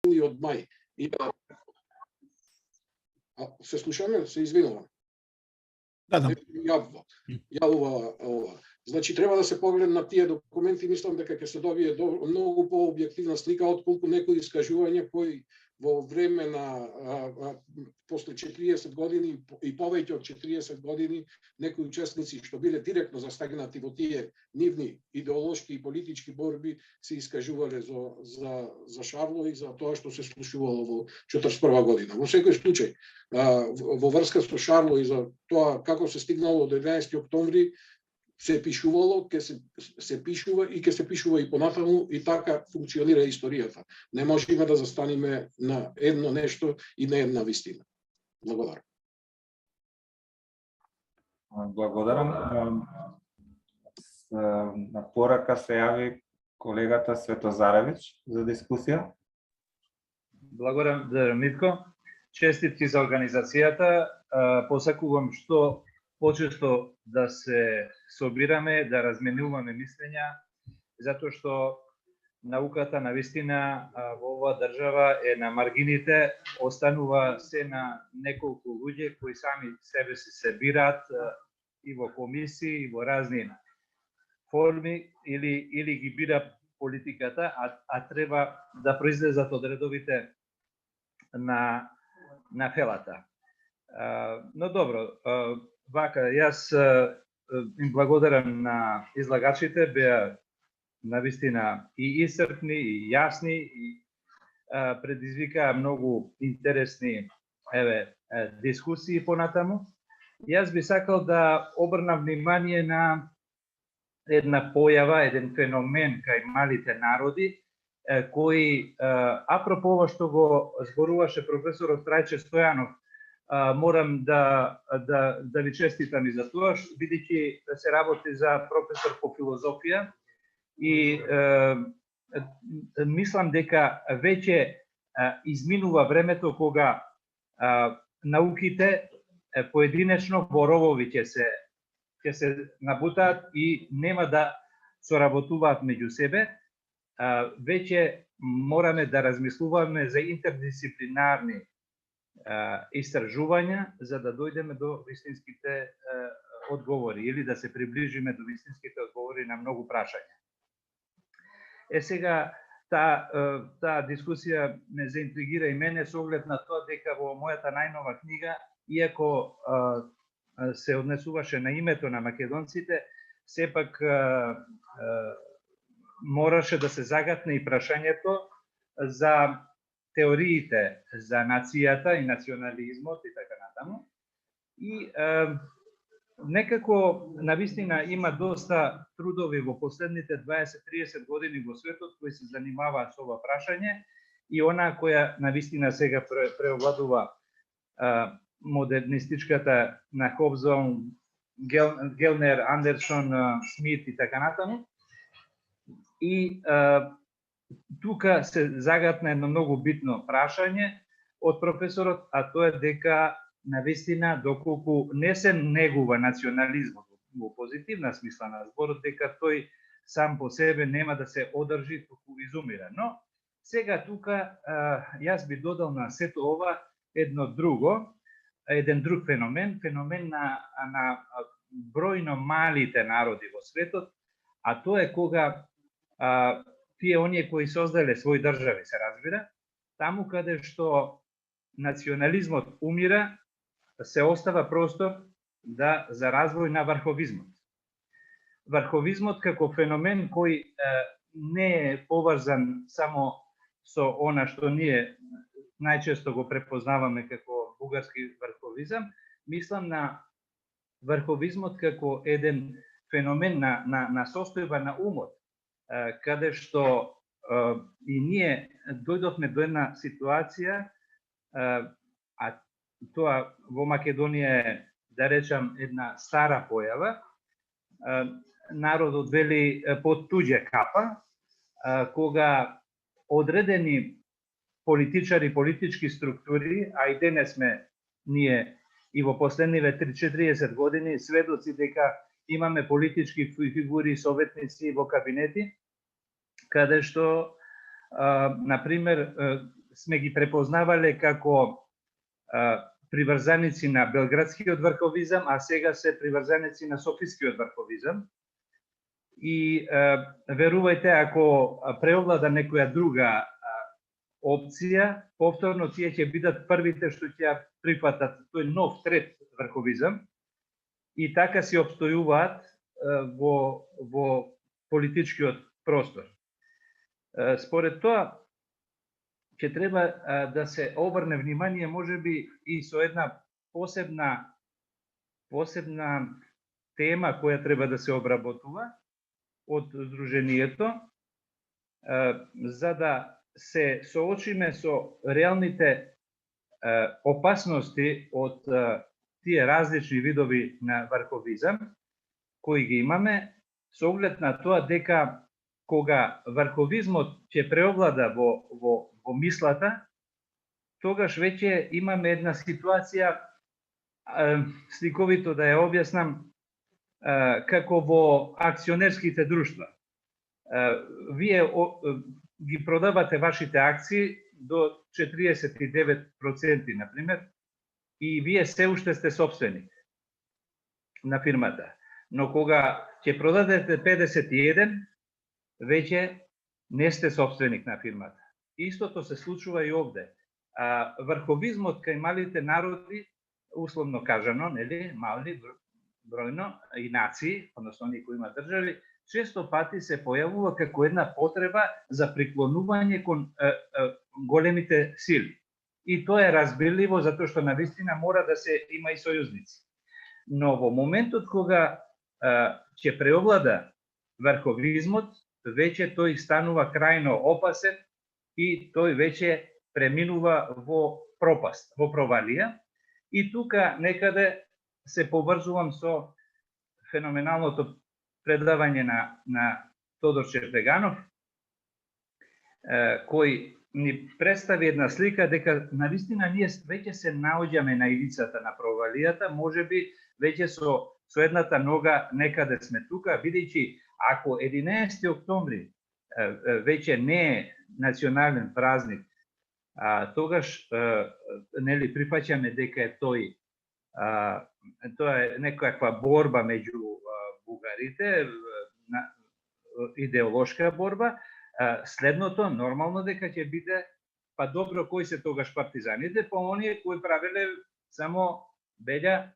од мај. Се слушаме, се извинувам. Да. Јавува ова. Значи, треба да се поглед на тие документи, мислам дека ќе се добие многу пообјективна слика отколку некои искажувања кои во време на после 40 години и повеќе од 40 години некои учесници што биле директно застигнати во тие нивни идеолошки и политички борби се искажувале за Шарло и за тоа што се случувало во 41 година. Во секој случај, во врска со Шарло и за тоа како се стигнало до 11 октомври, се пишувало, се пишува и ќе се пишува и понатаму и така функционира историјата. Не можеме да застанеме на едно нешто и на една вистина. Благодарам. Благодарам. На порака се јави колегата Светозаревич за дискусија. Благодарам, Митко. Честитки за организацијата. Посакувам што почесто да се собираме, да разменуваме мислења, затоа што науката навистина во оваа држава е на маргините, останува се на неколку луѓе кои сами себе се собираат и во комисии, и во разни форми, или ги бира политиката, а треба да произлезат од редовите на фелата. Но добро, вака, јас им благодарам на излагачите, беа навистина и исцрпни, и јасни, и предизвикаа многу интересни дискусии понатаму. Јас би сакал да обрнам внимание на една појава, еден феномен кај малите народи, кој, апропо ова што го зборуваше професорот Трајче Стојанов, морам да ви честитам и за тоа, бидејќи се работи за професор по филозофија и мислам дека веќе изминува времето кога науките поединечно во ровови ќе се набутаат и нема да соработуваат меѓу себе. Веќе мораме да размислуваме за интердисциплинарни истражувања за да дојдеме до вистинските одговори или да се приближиме до вистинските одговори на многу прашања. Сега таа дискусија ме заинтригира и мене со оглед на тоа дека во мојата најнова книга, иако се однесуваше на името на македонците, сепак мораше да се загатне и прашањето за теориите за нацијата и национализмот и така натаму. И некако навистина има доста трудови во последните 20-30 години во светот кои се занимаваат со ова прашање и она која навистина сега преовладува модернистичката на Хобзон, Гелнер, Андерсон, Смит и така натаму. И тука се загатна едно многу битно прашање од професорот, а тоа е дека навистина доколку не се негува национализмот во позитивна смисла на зборот, дека тој сам по себе нема да се одржи, туку изумира. Но сега тука јас би додал на сето ова еден друг феномен на бројно малите народи во светот, а тоа е кога тие оние кои создале своји држави, се разбира, таму каде што национализмот умира, се остава простор за развој на врховизмот. Врховизмот како феномен кој не е поврзан само со она што ние најчесто го препознаваме како бугарски врховизам, мислам на врховизмот како еден феномен на состојба на умот, каде што и ние дојдовме до една ситуација, а тоа во Македонија е, да речам, една стара појава, народот вели под туѓа капа, кога одредени политичари, политички структури, а и денес сме ние и во последниве 30-40 години сведоци дека имаме политички фигури, советници во кабинети, каде што, например, сме ги препознавале како приврзаници на белградскиот врховизам, а сега се приврзаници на софискиот врховизам. И верувајте, ако преовлада некоја друга опција, повторно тие ќе бидат првите што ќе прифатат тој нов трет врховизам и така си обстојуваат во политичкиот простор. Според тоа, ќе треба да се обрне внимание можеби и со една посебна тема која треба да се обработува од Сдруженијето, за да се соочиме со реалните опасности од тие различни видови на врховизам кои ги имаме, со оглед на тоа дека кога врховизмот ќе преовлада во мислата, тогаш веќе имаме една ситуација, сликовито да ја објаснам, како во акционерските друштва. Вие ги продавате вашите акции до 49%, например, и вие се уште сте собственик на фирмата. Но кога ќе продадете 51, веќе не сте собственик на фирмата. Истото се случува и овде. Врховизмот кај малите народи, условно кажано, нели, мали бројно, и нации, односно оние кои имаат држави, често пати се појавува како една потреба за приклонување кон големите сили. И тоа е разбирливо, затоа што навистина мора да се има и сојузници. Но во моментот кога ќе преовлада врховизмот, веќе тој станува крајно опасен и тој веќе преминува во пропаст, во провалија. И тука некаде се поврзувам со феноменалното предавање на Тодор Чепреганов, кој ни представи една слика дека навистина ние веќе се наоѓаме на ивицата на провалијата, можеби веќе со едната нога некаде сме тука, бидејќи ако 11 октомври веќе не е национален празник, тогаш нели прифаќаме дека е тоа е некаква борба меѓу бугарите, идеолошка борба. Следното нормално дека ќе биде, па добро, кои се тогаш партизаните, па оние кои правеле само белја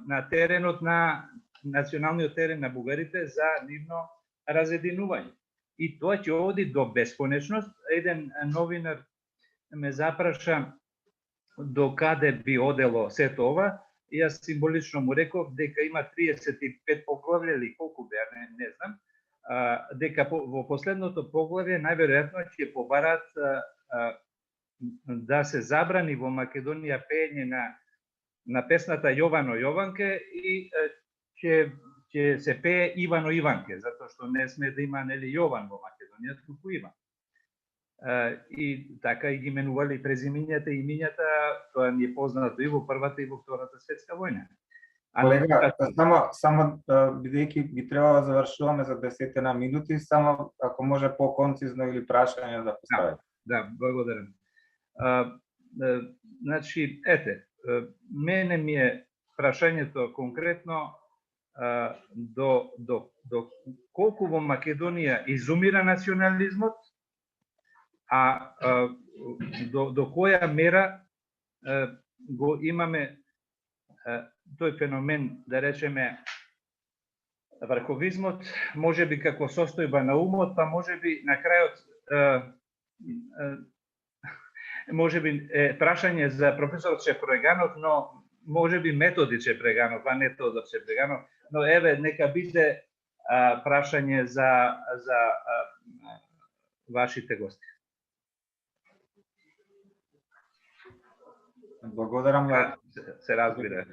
на теренот на националниот терен на бугарите за нивно разединување. И тоа ќе оди до бесконечност. Еден новинар ме запраша до каде би одело сето ова, и јас символично му реков дека има 35 поглавја или колку беа, не знам, дека во последното поглавје најверојатно ќе побараат да се забрани во Македонија пеење на песната Јовано Јованке и ќе се пее Ивано Иванке, затоа што не сме да има нели Јован во Македонија, туку Иван. И така и ги менували презимињата и имињата, тоа ни е познато и во Првата и во Втората светска војна. Колега, само бидејќи би требало да завршуваме за 10 минути, само ако може по-концизно или прашање да поставите. Да, благодарам. Значи, мене ми е прашањето конкретно до колку во Македонија изумира национализмот, а до која мера го имаме тој феномен, да речеме, врховизмот, можеби како состојба на умот, па можеби на крајот можеби прашање за професор Чепреганов, но можеби методи Чепреганов, а не Тодор Чепреганов, но еве нека биде прашање за вашите гости. Благодарам. Се разбира.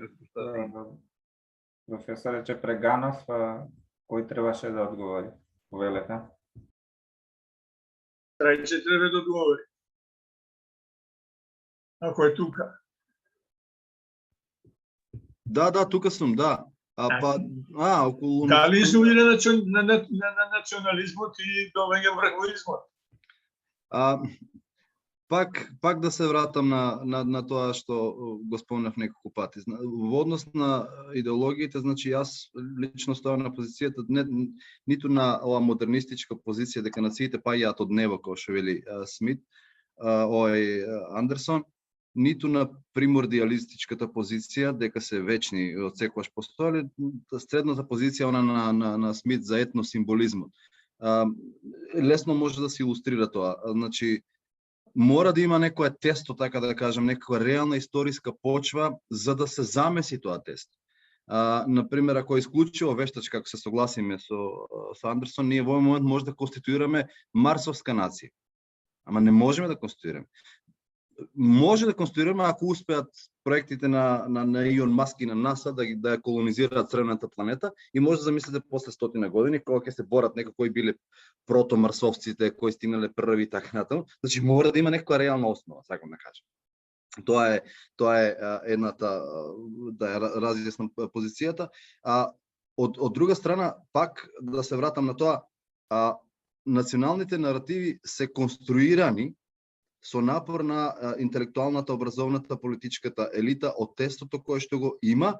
Професоре Чепреганов, кој требаше да одговори? Повелете. Трајче треба да одговори. Ако е тука. Да, тука сум, да. Околу... Дали изумира на национализмот и довеќе врховизмот? пак да се вратам на тоа што го спомнав неколку пати. Во однос на идеологиите, значи јас лично стојам на позицијата ниту на ова модернистичка позиција дека нациите паѓаат од небо, како што вели Смит, Андерсон, ниту на примордиалистичката позиција дека се вечни од секогаш постоеле, средната позиција на Смит за етносимволизмот. Лесно може да се илустрира тоа. Значи, мора да има некое тесто, така да кажем, некаква реална историска почва за да се замеси тоа тесто. Например, ако е исклучиво вештачка, ако се согласиме со Андерсон, ние во овој момент може да конституираме марсовска нација. Ама не можеме да конституираме. Може да конституираме ако успеат проектите на Илон Маск и на НАСА да ја колонизираат црвената планета, и може да замислите после 100 години кога ќе се борат кои биле протомарсовците, кои стигнале први и така натаму. Значи мора да има некоја реална основа, сакам да кажам. Тоа е едната да ја разјаснам позицијата. Од друга страна, пак да се вратам на тоа, националните наративи се конструирани со напор на интелектуалната, образовната, политичката елита од тестото кое што го има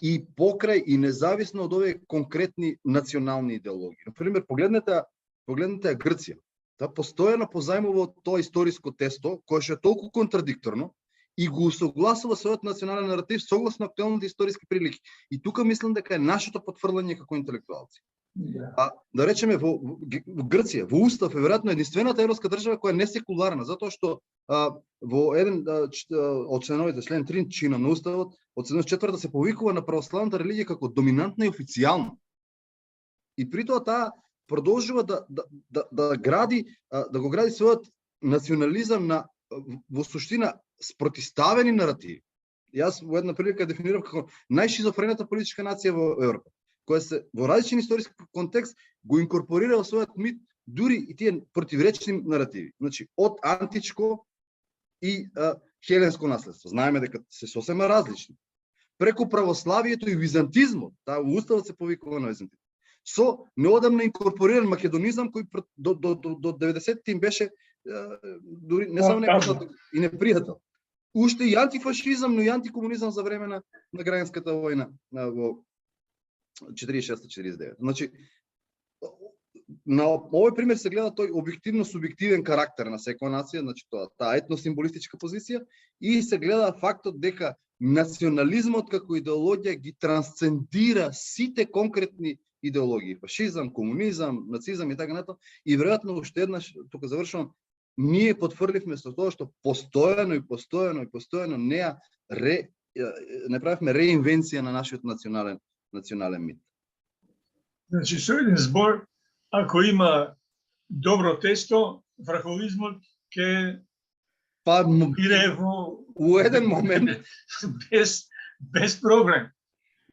и покрај и независно од овие конкретни национални идеологии. Например, погледнете Грција. Таа постојано позајмува тоа историско тесто кое што е толку контрадикторно и го усогласува својот национален наратив согласно актуелните историски прилики. И тука мислам дека е нашето потврдување како интелектуалци. Да речеме во Грција, во устав е веројатно единствената европска држава која е несекуларна, затоа што во еден од членовите, член 3 чина на уставот, од 74 се повикува на православната религија како доминантна и официјална. И при тоа таа продолжува да го гради својот национализам во суштина спротиставени наративи. Јас во една прилика дефинирам како најшизофрената политичка нација во Европа, која се во различен историски контекст го инкорпорира во својот мит дури и тие противречни наративи. Значи, од античко и хеленско наследство. Знаеме дека се сосема различни. Преку православието и византизмот, таа уставот се повикува на византизм. Со неодамна инкорпориран македонизам кој до 90-ти им беше дури не само непознат и непријател. Уште и антифашизам, но и антикомунизам за време на граѓанската војна во 46-49. Значи, на овој пример се гледа тој објективно субјективен карактер на секоја нација, значи таа етносимволистичка позиција, и се гледа фактот дека национализмот како идеологија ги трансцендира сите конкретни идеологии, фашизам, комунизам, нацизам и така натаму, и веројатно уште еднаш, тука завршувам, ние потврдивме со тоа што постојано не правивме реинвенција на нашиот национален мит. Значи, со еден збор, ако има добро тесто, врховизмот ќе иде во еден момент без проблем.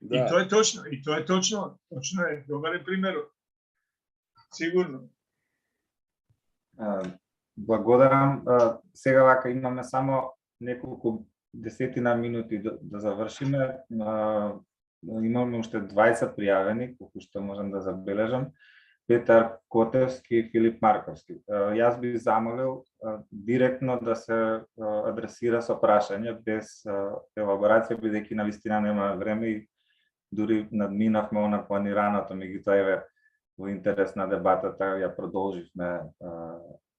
Да. И тоа е точно, точно е добар пример. Сигурно. Благодарам. Сега вака имаме само неколку десетина минути да завршиме. Имаме уште 20 пријавени, колку што можам да забележам. Петар Котевски и Филип Марковски. Јас би замолил директно да се адресира со прашање без елаборација, бидејќи навистина нема време и дури надминавме она планираното, меѓутоа еве во интерес на дебатата ја продолживме.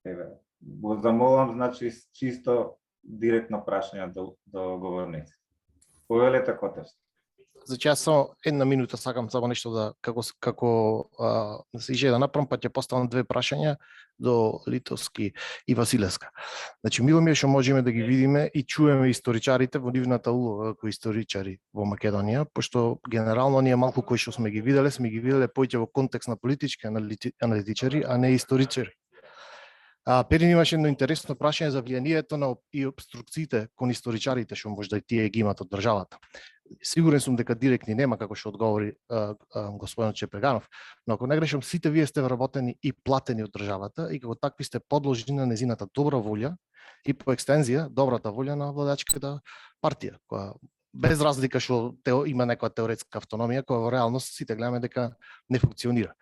Еве, го замолам, значи чисто директно прашање до говорници. Повелете, Котевски. Значи јас само една минута сакам само нешто да како да се иже да направам, па ќе поставам две прашања до Литовски и Василевска. Значи мило ми е што можеме да ги видиме и чуеме историчарите во нивната улога како историчари во Македонија, пошто генерално ние малку кои што сме ги виделе повеќе во контекст на политички аналитичари, а не историчари. Перин имаше едно интересно прашање за влијанието и обструкциите кон историчарите што можда и тие ги имат од државата. Сигурен сум дека директни нема, како што одговори господинот Чепеганов, но ако не грешам, сите вие сте вработени и платени од државата и како такви сте подложени на незината добра волја и по екстензија добрата волја на владачката партија, која без разлика што има некоја теоретска автономија која во реалност сите гледаме дека не функционира.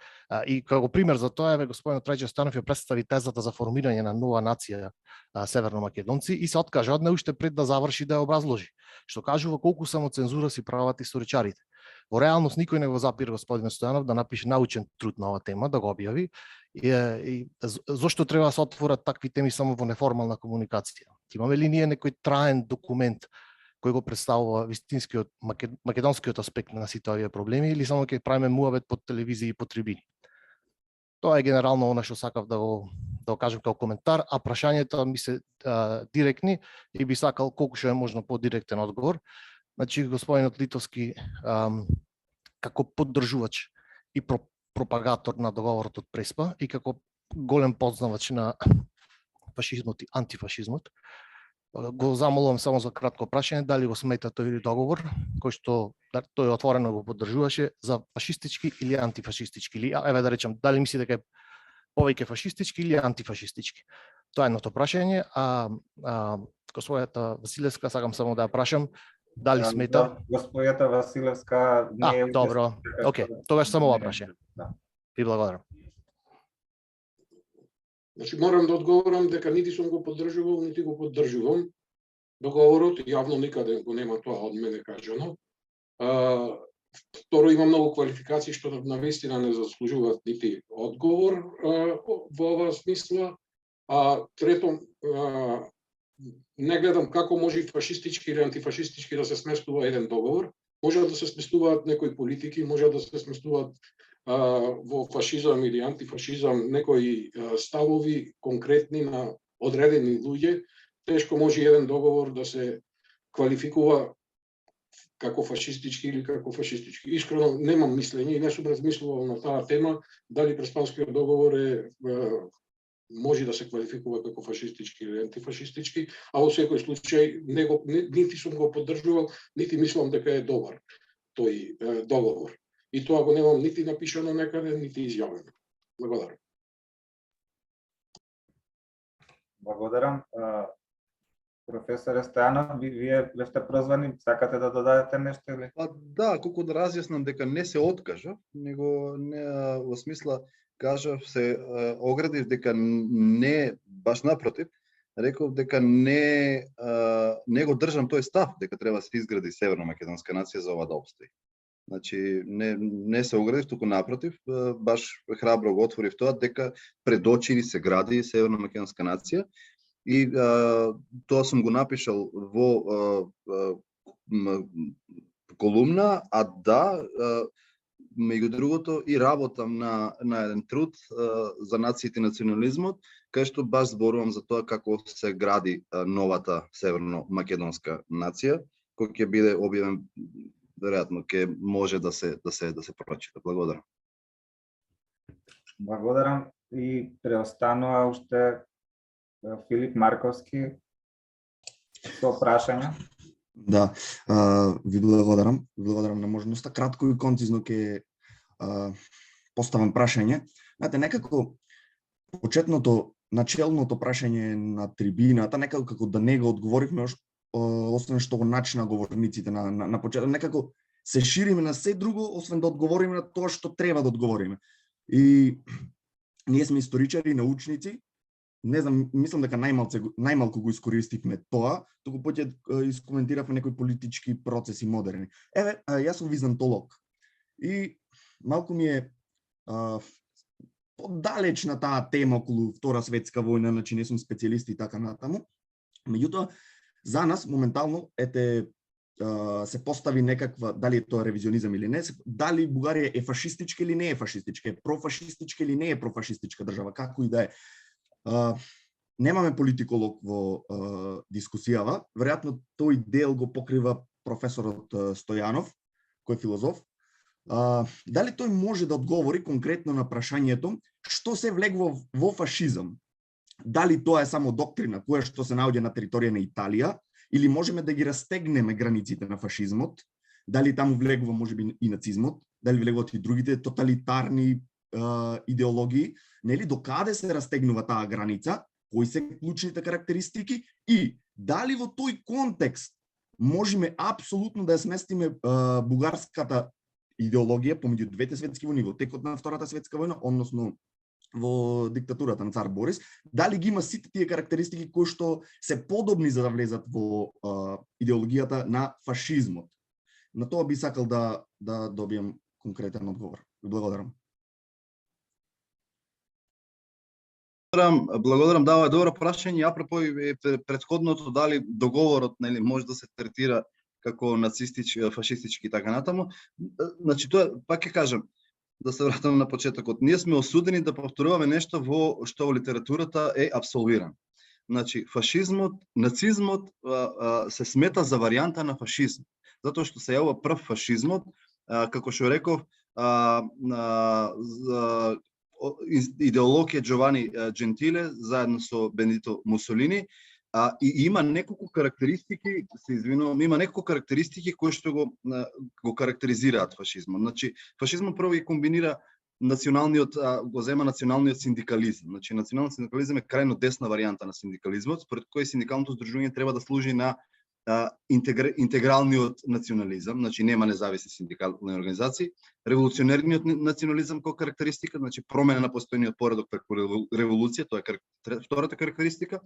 И како пример за тоа е господинот Трајче Станов ја представи тезата за формирање на нова нација северномакедонци и се откажа од неа уште пред да заврши да ја образложи, што кажува колку самоцензура си прават историчарите. Во реалност никој не го запира господинот Стојанов да напише научен труд на оваа тема, да го објави. И зошто треба да се отворат такви теми само во неформална комуникација? Имаме ли ние некој траен документ кој го представува вистинскиот македонскиот аспект на сите овие проблеми или само ќе правиме муавет по телевизија и по трибини? Тоа е генерално она што сакав да го кажам како коментар, а прашањето ми се директни и би сакал колку што е можно подиректен одговор. Значи, господинот Литовски како поддржувач и пропагатор на договорот од Преспа и како голем познавач на фашизмот и антифашизмот, го замолувам само за кратко прашање дали го смета тој договор кој што тој отворено го поддржуваше за фашистички или антифашистички, или еве да речем дали мисли дека е повеќе фашистички или антифашистички. Тоа е едното прашање, господјата Василевска сакам само да ја прашам дали смета. Господјата Василевска не е. Добро. Океј, тогаш само ова прашање. Ви благодарам. Значи, морам да одговорам дека нити сум го поддржувал, нити го поддржувам договорот, јавно никаде го нема тоа од мене кажано. Второ, има многу квалификации што навистина не заслужуваат нити одговор во оваа смисла. Трето, не гледам како може фашистички или антифашистички да се сместува еден договор. Може да се сместуваат некои политики, може да се сместуваат во фашизам или антифашизам некои ставови конкретни на одредени луѓе. Тешко може еден договор да се квалификува како фашистички или како фашистички. Искрено немам мислење и не сум размислувал на таа тема дали Преспанскиот договор може да се квалификува како фашистички или антифашистички, а во секој случај нити сум го поддржувал, нити мислам дека е добар тој договор. И тоа го немам нити напишано некаде, нити изјавено. Благодарам. Благодарам. Професоре Стојанов, вие сте прозвани, сакате да додадете нешто или? Да, колку да разјаснам дека не се откажав, него не во смисла кажав се оградив дека не баш напротив, реков дека не го држам тој став дека треба да се изгради северно-македонска нација за ова да обстои. Значи не се оградив, туку напротив, баш храбро го отворив тоа дека пред очи ни се гради северно-македонска нација и тоа сум го напишал во колумна, а да, меѓу другото и работам на еден труд за нациите и национализмот, кај што баш зборувам за тоа како се гради новата северно-македонска нација, кој ќе биде објавен веројатно ќе може да се прочита. Благодарам. Благодарам и преостанува уште Филип Марковски со прашања. Да, ви благодарам. Благодарам на можноста. Кратко и концизно ќе поставам прашање. Знаете, некако почетното, начелното прашање на трибината, некако како да не го одговоривме, освен што го начина говорниците на почеток, некако се шириме на се друго, освен да одговориме на тоа што треба да одговориме. И ние сме историчари, научници, не знам, мислам дека најмалку го искористивме тоа, туку поќе искоментиравме некои политички процеси модерни. Еве, јас сум византолог и малку ми е подалеч на таа тема околу Втора светска војна, значи не сум специјалист и така натаму. Меѓутоа, за нас моментално се постави некаква, дали е тоа ревизионизам или не, дали Бугарија е фашистичка или не е фашистичка, е профашистичка или не е профашистичка држава, како и да е. Немаме политиколог во дискусијава, веројатно тој дел го покрива професорот Стојанов, кој е филозоф. Дали тој може да одговори конкретно на прашањето што се влегува во фашизам? Дали тоа е само доктрина која што се наоѓа на територија на Италија, или можеме да ги растегнеме границите на фашизмот? Дали таму влегува можеби и нацизмот? Дали влегуваат и другите тоталитарни идеологии? Нели докаде се растегнува таа граница? Кои се клучните карактеристики? И дали во тој контекст можеме апсолутно да ја сместиме бугарската идеологија помеѓу двете светски војни во текот на Втората светска војна, односно во диктатурата на цар Борис, дали ги има сите тие карактеристики кои што се подобни за да влезат во идеологијата на фашизмот. На тоа би сакал да добијам конкретен одговор. Благодарам. Благодарам, да, е добро прашање. Апропо и претходното, дали договорот, нели, може да се третира како нацистички, фашистички и така натаму. Значи тоа пак ќе кажам, да се вратам на почетокот. Ние сме осудени да повторуваме нешто што во литературата е апсолвирано. Значи фашизмот, нацизмот се смета за варијанта на фашизм, затоа што се јавува прв фашизмот, како што реков, идеологија Джовани Джентиле заедно со Бенито Мусолини, и има неколку карактеристики, се извинувам, има неколку карактеристики кои што го карактеризираат фашизмот. Значи фашизмот прво и комбинира го зема националниот синдикализам. Значи националниот синдикализам е крајно десна варијанта на синдикализмот, според кој синдикалното здружување треба да служи на интегралниот национализам, значи нема независни синдикални организации, револуционерниот национализам како карактеристика, значи промена на постојниот поредок преку револуција, тоа е втората карактеристика,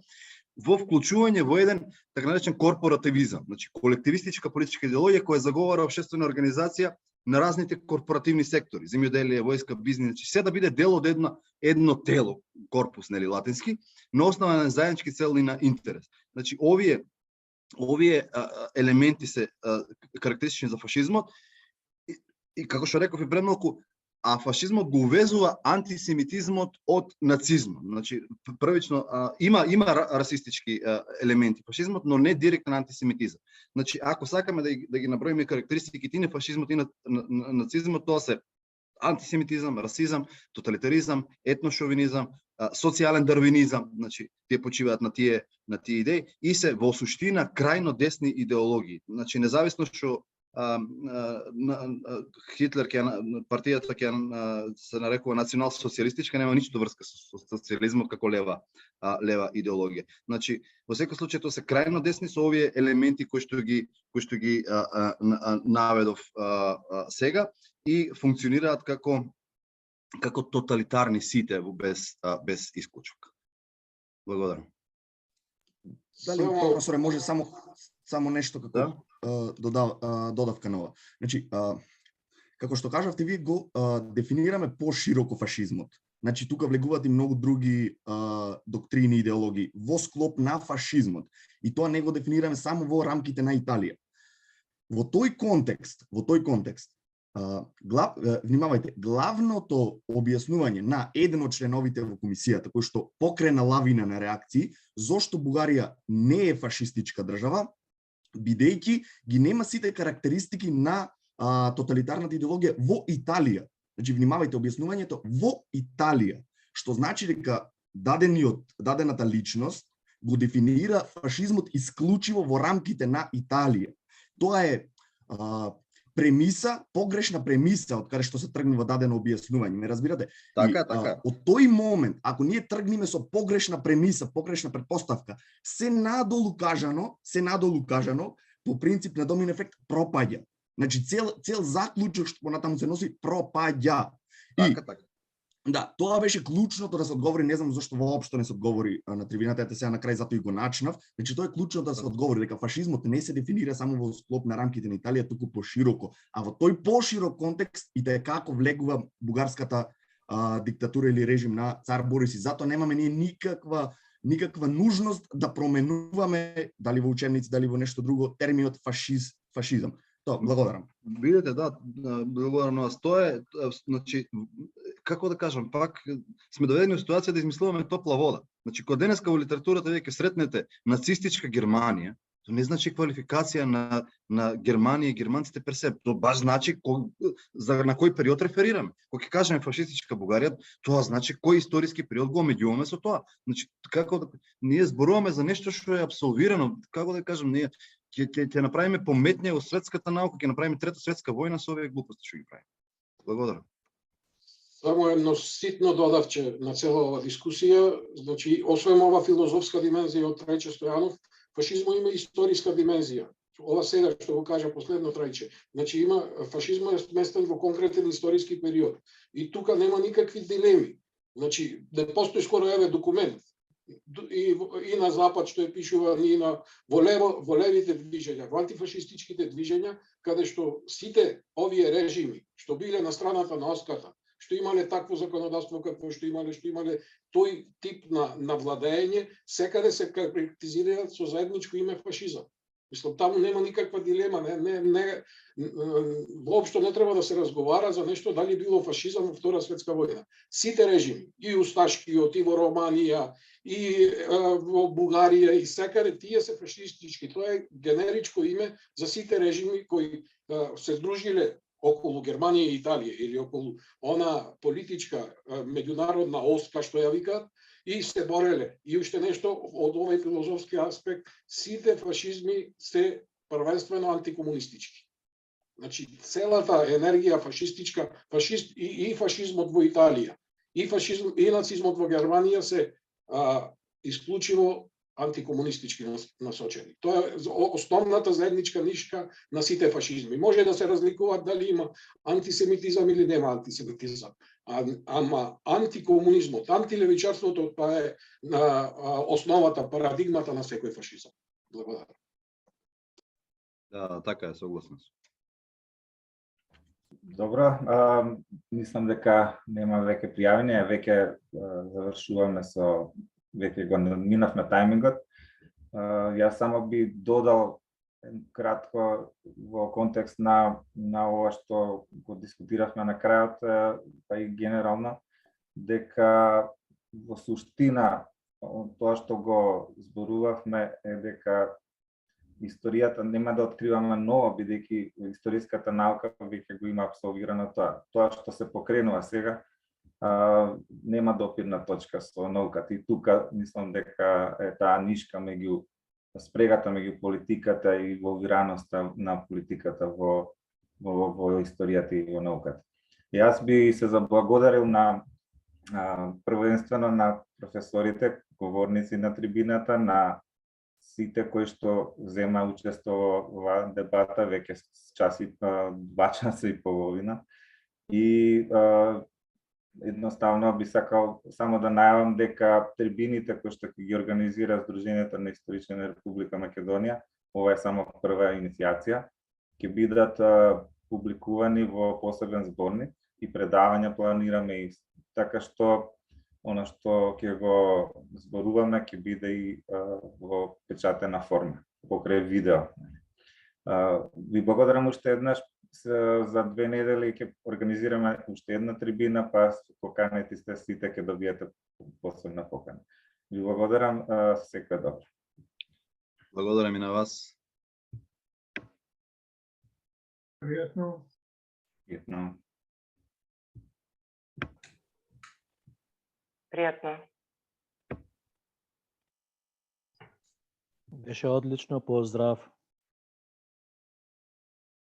во вклучување во еден така наречен корпоративизам, значи колективистичка политичка идеологија која заговара општествена организација на разните корпоративни сектори, земјоделие, војска, бизнис, значи се да биде дел од едно тело, корпус, нели латински, на основа на заеднички цели на интерес. Значи овие елементи се карактеристични за фашизмот и како што реков и премногу, а фашизмот го увезува антисемитизмот од нацизмот. Значи првично има расистички елементи фашизмот, но не директен антисемитизам. Значи ако сакаме да ги наброиме карактеристиките и на фашизмот и на нацизмот, тоа се антисемитизам, расизам, тоталитаризам, етношовинизам, социјален дарвинизам, значи тие почиваат на тие идеи и се во суштина крајно десни идеологии. Значи независно што Хитлер партијата ќе се нарекува национал-социјалистичка, нема ништо врска со социјализмот како лева идеологија. Значи во секој случај тоа се крајно десни со овие елементи кои што ги наведов сега и функционираат како тоталитарни сите без исклучок. Благодарам. Дали професоре може само нешто како додавка нова. Значи, како што кажавте, вие го дефинираме пошироко фашизмот. Значи, тука влегуваат и многу други доктрини и идеологии во склоп на фашизмот. И тоа не го дефинираме само во рамките на Италија. Во тој контекст, внимавајте, главното објаснување на еден од членовите во комисијата, кој што покрена лавина на реакции, зошто Бугарија не е фашистичка држава, бидејќи ги нема сите карактеристики на тоталитарната идеологија во Италија. Значи, внимавајте, објаснувањето во Италија, што значи дека дадената личност го дефинира фашизмот исклучиво во рамките на Италија. Тоа е погрешна премиса од каде што се тргнува дадено објаснување, ме разбирате? Така. Од тој момент, ако ние тргнеме со погрешна премиса, погрешна предпоставка, се надолу кажано, по принцип на домин ефект пропаѓа. Значи цел заклучок што понатаму се носи пропаѓа. Така. Да, тоа беше клучното да се одговори, не знам зашто воопшто не се одговори на трибината, ете сега на крај затоа и го начнав. Значи тоа е клучното да се одговори дека фашизмот не се дефинира само во склоп на рамките на Италија, туку пошироко. А во тој поширок контекст и како влегува бугарската диктатура или режим на цар Борис, и затоа немаме ние никаква нужност да променуваме дали во учебници, дали во нешто друго терминот фашизам. Тоа, благодарам. Видете, да, благодарам на вас. Тоа е, значи, како да кажам, пак сме доведени во ситуација да измислуваме топла вода. Значи, кога денеска во литературата вие ќе сретнете нацистичка Германија, тоа не значи квалификација на Германија и германците персе. Тоа баш значи на кој период реферираме. Кога ќе кажеме фашистичка Бугарија, тоа значи кој историски период го омеѓуваме со тоа. Значи, како да ние зборуваме за нешто што е апсолвирано, како да кажам, ние ќе направиме пометње во светската наука, ќе направиме трета светска војна со овие глупости што ги правиме. Благодарам. Само едно ситно додавче на цела ова дискусија, значи освен ова филозофска димензија од Трајче Стојанов, фашизмот има историска димензија. ова сега што го кажа последно трајче. Значи има фашизмот е сместен во конкретен историски период и тука нема никакви дилеми. Значи не постои скоро еве документ и на запад што е пишува и на во левите движења, во антифашистичките движења, каде што сите овие режими што биле на страната на оската, што имале такво законодавство какво што имале тој тип на владење, секаде се карактеризираат со заедничко име фашизам. Мислам, таму нема никаква дилема, воопшто не треба да се разговара за нешто дали било фашизам во Втора светска војна. Сите режими, и усташкиот, и во Романија, и во Бугарија, и секаде тие се фашистички. Тоа е генеричко име за сите режими кои се здружиле околу Германија и Италија или околу она политичка меѓународна оска што ја викаат и се бореле. И уште нешто од овој филозофски аспект, сите фашизми се првенствено антикомунистички. Значи целата енергија фашистичка, и фашизмот во Италија, и нацизмот во Германија се исклучиво антикомунистички насочени. Тоа е основната заедничка нишка на сите фашизми. Може да се разликуваат дали има антисемитизам или нема антисемитизам. Ама антикомунизмот, антилевичарството, тоа е основата, парадигмата на секој фашизам. Благодарам. Да, така е, согласен сум. Добро, мислам дека нема веќе пријавени, веќе завршуваме веќе го минавме тајмингот. Јас само би додал кратко во контекст на ова што го дискутиравме на крајот, па и генерално, дека во суштина тоа што го зборувавме е дека историјата нема да откриваме ново, бидејќи историската наука веќе го има апсолвирано тоа. Тоа што се покренува сега нема допирна точка со науката. И тука мислам дека е таа нишка меѓу спрегата меѓу политиката и инволвираноста на политиката во историјата и во науката. Јас би се заблагодарил на првенствено на професорите, говорници на трибината, на сите кои што зема учество во оваа дебата, веќе часи 2 часа и половина. И едноставно би сакал само да најавам дека трибините кои што ги организира Сдруженијето на Исторична Република Македонија, ова е само прва иницијација, ќе бидат публикувани во посебен зборник и предавања планираме и така што она што ќе го зборуваме ќе биде и во печатена форма, покрај видео. Ви благодарам уште еднаш. За 2 недели ќе организираме уште една трибина, па поканети сте сите, ќе добиете посебна покана. Ви благодарам, секој добро. Благодарам и на вас. Пријатно. Пријатно. Пријатно. Беше одлично, поздрав.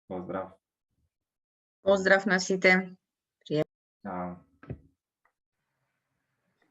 Поздрав. Поздрав на сите. Чао.